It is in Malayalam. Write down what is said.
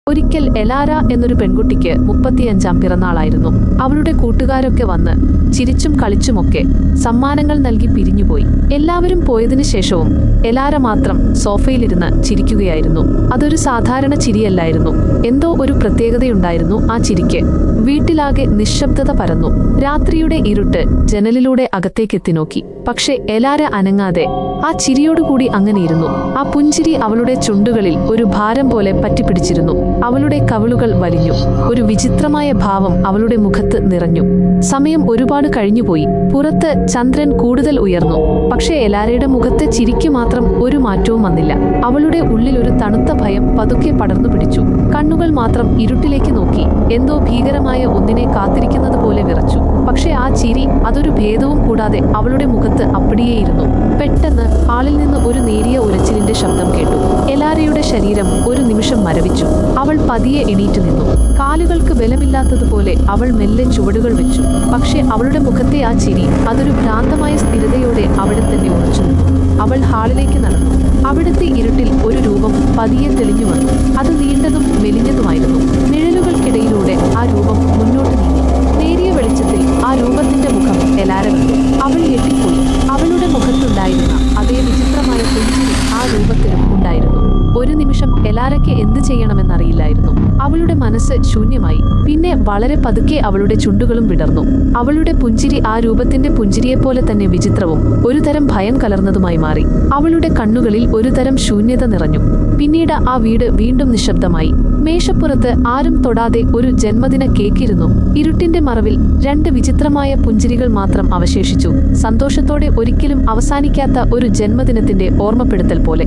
ഒരിക്കൽ എലാര എന്നൊരു പെൺകുട്ടിക്ക് 35ാം പിറന്നാളായിരുന്നു. അവളുടെ കൂട്ടുകാരൊക്കെ വന്ന് ചിരിച്ചും കളിച്ചുമൊക്കെ സമ്മാനങ്ങൾ നൽകി പിരിഞ്ഞുപോയി. എല്ലാവരും പോയതിനു ശേഷവും എലാര മാത്രം സോഫയിലിരുന്ന് ചിരിക്കുകയായിരുന്നു. അതൊരു സാധാരണ ചിരിയല്ലായിരുന്നു. എന്തോ ഒരു പ്രത്യേകതയുണ്ടായിരുന്നു ആ ചിരിക്ക്. വീട്ടിലാകെ നിശബ്ദത പരന്നു. രാത്രിയുടെ ഇരുട്ട് ജനലിലൂടെ അകത്തേക്കെത്തി നോക്കി. പക്ഷെ എലാര അനങ്ങാതെ ആ ചിരിയോടുകൂടി അങ്ങനെയിരുന്നു. ആ പുഞ്ചിരി അവളുടെ ചുണ്ടുകളിൽ ഒരു ഭാരം പോലെ പറ്റിപ്പിടിച്ചിരുന്നു. അവളുടെ കവിളുകൾ വലിഞ്ഞു. ഒരു വിചിത്രമായ ഭാവം അവളുടെ മുഖത്ത് നിറഞ്ഞു. സമയം ഒരുപാട് കഴിഞ്ഞുപോയി. പുറത്ത് ചന്ദ്രൻ കൂടുതൽ ഉയർന്നു. പക്ഷേ എലാരയുടെ മുഖത്തെ ചിരിക്ക് മാത്രം ഒരു മാറ്റവും വന്നില്ല. അവളുടെ ഉള്ളിൽ ഒരു തണുത്ത ഭയം പതുക്കെ പടർന്നു പിടിച്ചു. കണ്ണുകൾ മാത്രം ഇരുട്ടിലേക്ക് നോക്കി എന്തോ ഭീകരമായ ഒന്നിനെ കാത്തിരിക്കുന്നത് പോലെ വിറച്ചു. പക്ഷേ ആ ചിരി അതൊരു ഭേദവും കൂടാതെ അവളുടെ മുഖത്ത് അപ്പടിയേയിരുന്നു. പെട്ടെന്ന് ഹാളിൽ നിന്ന് ഒരു നേരിയ ഉരച്ചിലിന്റെ ശബ്ദം കേട്ടു. എലാരയുടെ ശരീരം ഒരു നിമിഷം മരവിച്ചു. അവൾ പതിയെ എണീറ്റു നിന്നു. കാലുകൾക്ക് ബലമില്ലാത്തതുപോലെ അവൾ മെല്ലെ ചുവടുകൾ വെച്ചു. പക്ഷേ അവളുടെ മുഖത്തെ ആ ചിരി അതൊരു ഭ്രാന്തമായ സ്ഥിരതയോടെ അവിടെ തന്നെ ഉറച്ചു നിന്നു. അവൾ ഹാളിലേക്ക് നടന്നു. അവിടുത്തെ ഇരുട്ടിൽ ഒരു രൂപം പതിയെ തെളിഞ്ഞു വന്നു. അത് നീണ്ടതും മെലിഞ്ഞതുമായിരുന്നു. നിഴലുകൾക്കിടയിലൂടെ ആ രൂപം മുന്നോട്ട് നീങ്ങി. നേരിയ വെളിച്ചത്തിൽ ആ രൂപത്തിന്റെ മുഖം എലാര കണ്ടു. അവൾ ഞെട്ടിപ്പോയി. അവളുടെ മുഖത്തുണ്ടായിരുന്ന അതേ വിചിത്രമായ പുഞ്ചിരി ആ രൂപത്തിലും ഉണ്ടായിരുന്നു. ഒരു നിമിഷം എലാരയ്ക്ക് എന്ത് ചെയ്യണമെന്നറിയില്ലായിരുന്നു. അവളുടെ മനസ്സ് ശൂന്യമായി. പിന്നെ വളരെ പതുക്കെ അവളുടെ ചുണ്ടുകളും വിടർന്നു. അവളുടെ പുഞ്ചിരി ആ രൂപത്തിന്റെ പുഞ്ചിരിയെപ്പോലെ തന്നെ വിചിത്രവും ഒരുതരം ഭയം കലർന്നതുമായി മാറി. അവളുടെ കണ്ണുകളിൽ ഒരുതരം ശൂന്യത നിറഞ്ഞു. പിന്നീട് ആ വീട് വീണ്ടും നിശബ്ദമായി. മേശപ്പുറത്ത് ആരും തൊടാതെ ഒരു ജന്മദിന കേക്കിരുന്നു. ഇരുട്ടിന്റെ മറവിൽ 2 വിചിത്രമായ പുഞ്ചിരികൾ മാത്രം അവശേഷിച്ചു. സന്തോഷത്തോടെ ഒരിക്കലും അവസാനിക്കാത്ത ഒരു ജന്മദിനത്തിന്റെ ഓർമ്മപ്പെടുത്തൽ പോലെ.